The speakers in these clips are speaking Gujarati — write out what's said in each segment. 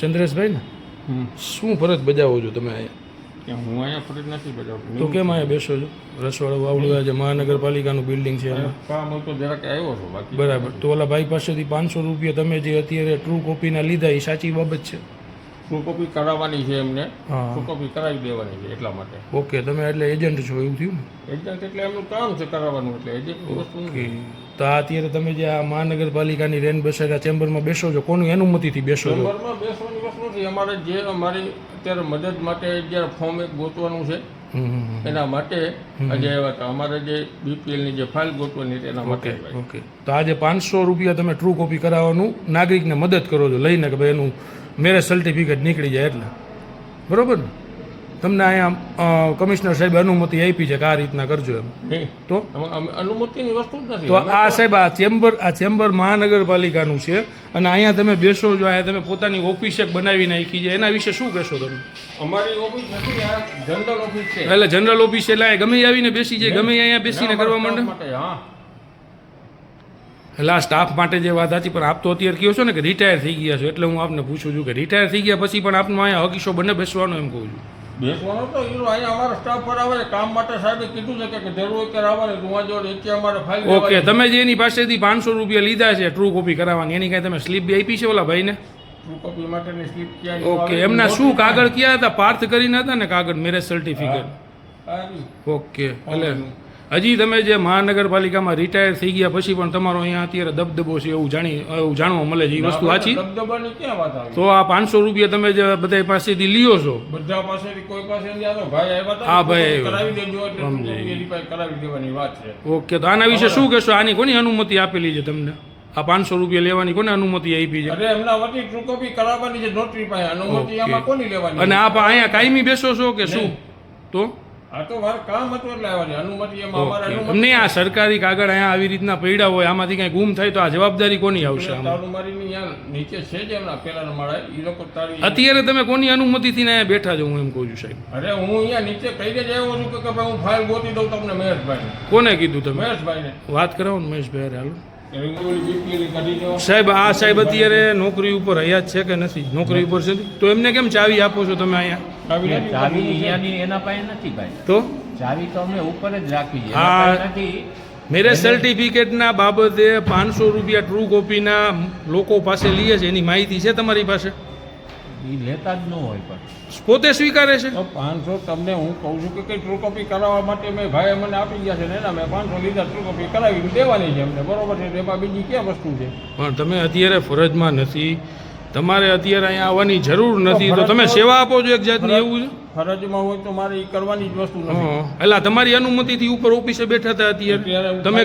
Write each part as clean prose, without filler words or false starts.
ચંદ્રેશભાઈ ને શું ફરજ બજાવો છો તમે અહીંયા? હું અહીંયા ફરજ નથી બજાવતો. તો કેમ અહીંયા બેસો છો? રસવાડું વાવડું જે મહાનગરપાલિકાનું બિલ્ડિંગ છે એમાં કામ હોય તો જરાક આવ્યો છો, બાકી બરાબર. તો ઓલા ભાઈ પાસેથી 500 રૂપિયા તમે જે અત્યારે ટ્રુ કોપીના લીધા એ સાચી બાબત છે? ટ્રુ કોપી કરાવવાની છે એમને, હા. ટ્રુ કોપી કરાવી દેવાની છે એટલા માટે. ઓકે, તમે એટલે એજન્ટ છો એવું થયું ને? એજન્ટ એટલે એમનું કામ છે કરાવવાનું, એટલે એજન્ટ વસ્તુ નથી. તો આ અત્યારે તમે જે આ મહાનગરપાલિકાની રેન બસેરા ચેમ્બરમાં બેસો છો, કોની અનુમતિથી બેસો છો? નંબરમાં બેસવાની વસ્તુ નથી. અમારે જે અમારી અત્યારે મદદ માટે જ્યારે ફોર્મ એક ગોતવાનું છે એના માટે આજે આવ્યા હતા. અમારે જે બીપીએલની જે ફાઇલ ગોતવાની હતી એના માટે. ઓકે, તો આજે 500 રૂપિયા તમે ટ્રુ કોપી કરાવવાનું નાગરિકને મદદ કરો છો લઈને કે ભાઈ એનું મેરેજ સર્ટિફિકેટ નીકળી જાય એટલે, બરોબર ને? તમને અહીંયા કમિશનર સાહેબ અનુમતિ આપી છે કે આ રીતના કરજો એમ. તો અનુમતિની વસ્તુ જ નથી. તો આ સાહેબ આ ચેમ્બર મહાનગરપાલિકાનું છે અને અહીંયા તમે બેસો છો, અહીંયા તમે પોતાની ઓફિસ એક બનાવી નાખી છે, એના વિશે શું કહેશો તમે? અમારી ઓફિસ નથી, આ જનરલ ઓફિસ છે. એટલે જનરલ ઓફિસ એટલે અહીંયા ગમે આવીને બેસી જાય, ગમે અહીંયા બેસીને કરવા માંડે. હા, એટલે આ સ્ટાફ માટે જે વાત હતી, પણ આપ તો અત્યારે કહો છો ને કે રિટાયર થઈ ગયા છો, એટલે હું આપને પૂછું છું કે રિટાયર થઈ ગયા પછી પણ આપનો અહીંયા હકીશો બને બેસવાનો એમ કહું છું. બેસવાનો તો અહીંયા અમારા સ્ટાફ પર આવે છે, કામ માટે સાહેબે કીધું છે કે જરૂર હોય ત્યારે આવવાની. તમારા જોડે અત્યારે અમારે ફાઇલ. ઓકે, તમે જે એની પાસેથી 500 રૂપિયા લીધા છે ટ્રુ કોપી કરાવવાની, એની કાંઈ તમે સ્લીપ બી આપી છે ઓલા ભાઈને? ટ્રુ કોપી માટેની સ્લીપ ક્યાં? ઓકે, એમના શું કાગળ ક્યાં હતા? પાર્થ કરીને હતા ને કાગળ, મેરેજ સર્ટિફિકેટ? ઓકે, એટલે હજી તમે જે મહાનગરપાલિકામાં રિટાયર થઈ ગયા પછી પણ તમારો અહીંયા અત્યારે દબદબો છે એવું જાણવા મળે છે, એ વસ્તુ સાચી? દબદબાની ક્યાં વાત આવી? તો આ 500 રૂપિયા તમે જે બધા પાસેથી લ્યો છો, બધા પાસેથી કોઈ પાસે નહીં આવ્યો. ભાઈ આવ્યા હતા, હા ભાઈ કરાવી દેજો એટલે વેરીફાઈ કરાવી દેવાની વાત છે. ઓકે, તો આના વિશે શું કહેશો? આની કોની અનુમતિ આપેલી છે તમને? આ 500 રૂપિયા લેવાની કોને અનુમતિ આપી છે? અરે એમના વતી ટ્રુ કોપી કરાવવાની છે નોટરી પાસે. અનુમતિ આમાં કોની લેવાની? અને આપ અહીંયા કાયમી બેસો છો કે શું? તો આ તો મારું કામ હતું એટલે આવવાની અનુમતિ. એમાં અમારે અનુમતિ અમને આ સરકારી કાગળ અહીંયા આવી રીતના પડ્યા હોય, આમાંથી કઈ ગુમ થાય તો આ જવાબદારી કોની આવશે? તાળું મારીની અહીંયા નીચે છે જ એમના પેલાના માળા, એ લોકો તાળી. અત્યારે તમે કોની અનુમતિથી અહીંયા બેઠા છો? હું એમ કહું છું સાહેબ. અરે હું અહીંયા નીચે કહી જ આવ્યો છું કે ભાઈ હું ફાઇલ ગોતી દઉં તમને મહેશભાઈ. કોને કીધું તમે? મહેશભાઈને વાત કરાવો ને મહેશભાઈ. હાલો સાહેબ, સાહેબ, આ સાહેબ અત્યારે નોકરી ઉપર હયાત છે કે નથી? નોકરી ઉપર છે, તો એમને કેમ ચાવી આપો છો તમે અહીંયા? ચાવી અહીંયાની એના પાસે નથી ભાઈ. તો ચાવી તો અમને ઉપર જ રાખી છે, હા. એના પાસે નથી. મેરેજ સર્ટિફિકેટના બાબતે 500 રૂપિયા ટ્રુ કોપીના લોકો પાસે લઈએ છે, એની માહિતી છે તમારી પાસે? એ લેતા જ ન હોય પણ પોતે સ્વીકારે છે. તો 500 તમને હું કહું છું કે કઈ ટ્રુ કોપી કરાવવા માટે મેં ભાઈ મને આપી ગયા છે ને એના મેં 500 લીધા, ટ્રુ કોપી કરાવી દેવાની છે એમને, બરોબર છે? એમાં બીજી ક્યાં વસ્તુ છે? પણ તમે અત્યારે ફરજમાં નથી, તમારે અત્યારે અહીંયા આવવાની જરૂર નથી, તો તમે સેવા આપો છો એક જાતની, એવું છે? ફરજમાં હોય તો મારે એ કરવાની જ વસ્તુ નથી. એટલે તમારી અનુમતિથી ઉપર ઓફિસે બેઠા હતા અત્યારે? તમે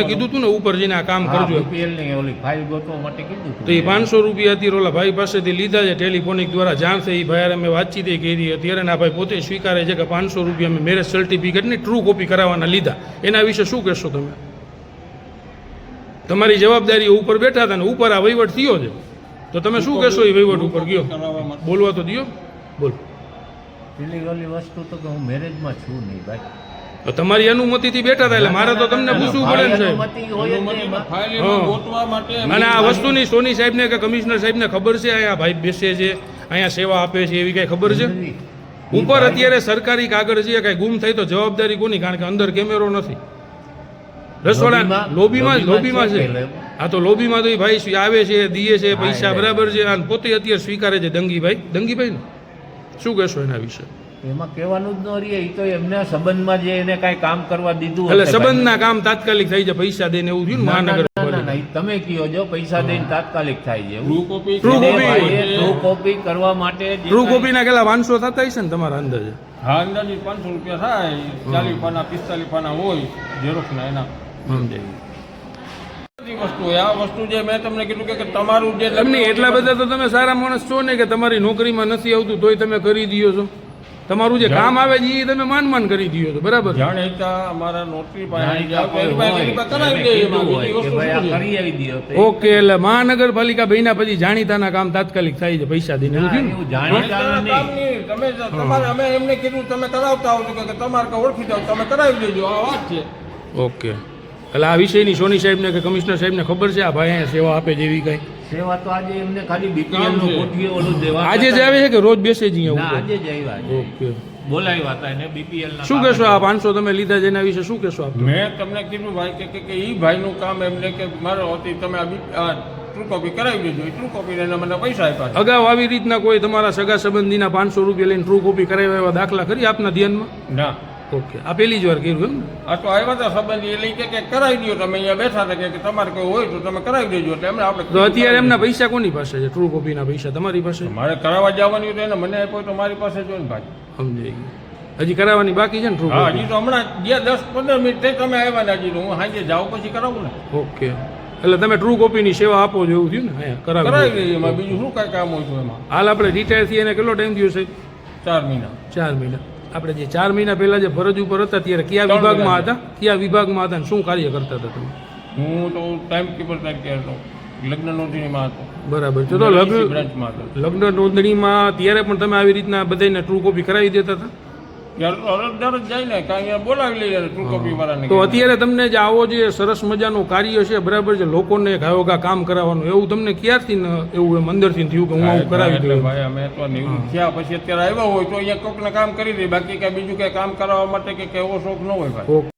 કીધું તું ને ઉપર જઈને આ કામ કરજો. બીપીએલ ની ઓલી ફાઇલ ગોતવા માટે કીધું તો એ 500 રૂપિયા અત્યારે ઓલા ભાઈ પાસેથી લીધા છે, ટેલિફોનિક દ્વારા જાણ થઈ. એ ભાઈ અમે વાતચીત કરી અત્યારે, ના ભાઈ પોતે સ્વીકારે છે કે 500 રૂપિયા અમે મેરેજ સર્ટિફિકેટની ટ્રુ કોપી કરાવવાના લીધા. એના વિશે શું કહેશો તમે? તમારી જવાબદારી ઉપર બેઠા હતા ને ઉપર આ વહીવટ થયો છે, તો તમે શું કહેશો? એ વહીવટ ઉપર ગયો બોલવા તો દો, બોલ. પેલી ઓલી વસ્તુ તો કે હું મેરેજમાં છું નહીં ભાઈ. તો તમારી અનુમતિથી બેઠા હતા એટલે મારે તો તમને પૂછવું પડે ને સાહેબ. અનુમતિ હોય જ નહીં એમાં. ફાઇલ એમાં ગોતવા માટે અને આ વસ્તુની સોની સાહેબને કે કમિશનર સાહેબને ખબર છે અહીંયા ભાઈ બેસે છે, અહીંયા સેવા આપે છે, એવી કઈ ખબર છે? ઉપર અત્યારે સરકારી કાગળ છે, કઈ ગુમ થાય તો જવાબદારી કોની? કારણ કે અંદર કેમેરો નથી. રસોડા લોબીમાં છે. આ તો લોબીમાં તો એ ભાઈ આવે છે, દીએ છે પૈસા, બરાબર છે. અને પોતે અત્યારે સ્વીકારે છે દંગીભાઈ ને શું કહેશો એના વિશે? એમાં કહેવાનું જ ન રહે. એ તો એમના સંબંધમાં જે એને કાંઈ કામ કરવા દીધું એટલે સંબંધના કામ તાત્કાલિક થઈ જાય, પૈસા દઈને એવું થયું ને મહાનગર. તમે કયો છો પૈસા દઈને તાત્કાલિક થાય છે. ટ્રુ કોપી કરવા માટે ટ્રુ કોપીના કેટલા 500 થતા હશે ને તમારા અંદાજે? હા, અંદાજે 500 રૂપિયા થાય. 40 પાના 45 પાના હોય ઝેરોક્ષના એના. વસ્તુ આ વસ્તુ જે મેં તમને કીધું કે તમારું જે એમની એટલા બધા તો તમે સારા માણસ છો ને કે તમારી નોકરીમાં નથી આવતું તોય તમે કરી દો છો. તમારું જે કામ આવે છે એ તમે માન કરી દો છો, બરાબર? જાણીતા અમારા નોટરી પાસે ઓકે, એટલે મહાનગરપાલિકા બન્યા પછી જાણીતાના કામ તાત્કાલિક થાય છે પૈસા દઈને, એવું તમારે અમે એમને કીધું તમે કરાવતા આવજો કે તમારે ઓળખી જાવ તમે કરાવી દેજો, આ વાત છે. ઓકે, એટલે આ વિષયની સોની સાહેબને કે કમિશનર સાહેબને ખબર છે આ ભાઈ અહીંયા સેવા આપે છે એવી કઈ? સેવા તો આજે એમને ખાલી બીપીએલ કામ નું છે. ગોઠવી ઓલું દેવા આજે જ આવે છે કે રોજ બેસે જ ના, અહીંયા આજે જ આવ્યા છે. ઓકે બોલાવ્યા હતા એને બીપીએલ ના શું કામે. કહેશો આ 500 તમે લીધા છે એના વિશે શું કહેશો આપ મેં તમને કીધું ભાઈ કે ઈ ભાઈનું કામ એમને કે મારો હતી તમે આ ટ્રુ કોપી કરાવી દેજો ટ્રુ કોપી એને મને પૈસા આપ્યા છે. અગાઉ આવી રીતના કોઈ તમારા સગા સંબંધીના 500 રૂપિયા લઈને ટ્રુ કોપી કરાવ્યા એવા દાખલા ખરી આપના ધ્યાનમાં ના ઓકે આ પહેલી જ વાર કર્યું એમ ને? આ તો આવ્યા હતા સંબંધી એટલે ઈ કે કરાવી દો તમે અહીંયા બેઠા હતા કે તમારે કોઈ હોય તો તમે કરાવી દેજો એટલે એમને આપણે તો અત્યારે એમના પૈસા કોની પાસે છે ટ્રુ કોપીના પૈસા તમારી પાસે મારે કરાવવા જવાની હોય તો એને મને આપ્યો તો મારી પાસે જો ને ભાઈ સમજાઈ ગયું હજી કરાવવાની બાકી છે ને ટ્રુ હા કોપી હજી તો હમણાં જે 10-15 મિનિટ થઈ તમે આવ્યા ને હજી તો હું સાંજે જાઉં પછી કરાવું ને ઓકે એટલે તમે ટ્રુ કોપીની સેવા આપો છો એવું થયું ને અહીંયા કરાવી કરાવી દઈએ એમાં બીજું શું કાંઈ કામ હોય છે એમાં હાલ આપણે રિટાયર થઈએ એને કેટલો ટાઈમ થયો છે 4 મહિના 4 મહિના આપણે જે 4 મહિના પહેલા જે ફરજ ઉપર હતા ત્યારે કયા 3 વિભાગમાં મહિના. હતા કયા વિભાગમાં હતા અને શું કાર્ય કરતા હતા તમે હું તો ટાઈમ કીપર તરીકે હતો લગ્ન નોંધણીમાં હતો બરાબર છે તો લગ્ન બ્રાન્ચમાં હતો લગ્ન નોંધણીમાં ત્યારે પણ તમે આવી રીતના બધાને ટ્રુ કોપી કરાવી દેતા હતા ત્યારે તો અરજદાર જ જાય ને કાંઈ અહીંયા બોલાવી લઈએ ટ્રુ કોપી વાળાને તો અત્યારે તમને જે આવો જે સરસ મજાનું કાર્ય છે બરાબર છે લોકોને ગાયોગા કામ કરાવવાનું એવું તમને ક્યારથી એવું એમ અંદરથી થયું કે હું આવું કરાવી એટલે દઉં ભાઈ અમે તો નિવૃત્ત થયા પછી અત્યારે આવ્યા હોય તો અહીંયા કોકને કામ કરી દઈએ બાકી કાંઈ બીજું કાંઈ કામ કરાવવા માટે કે એવો શોખ ન હોય ભાઈ ઓકે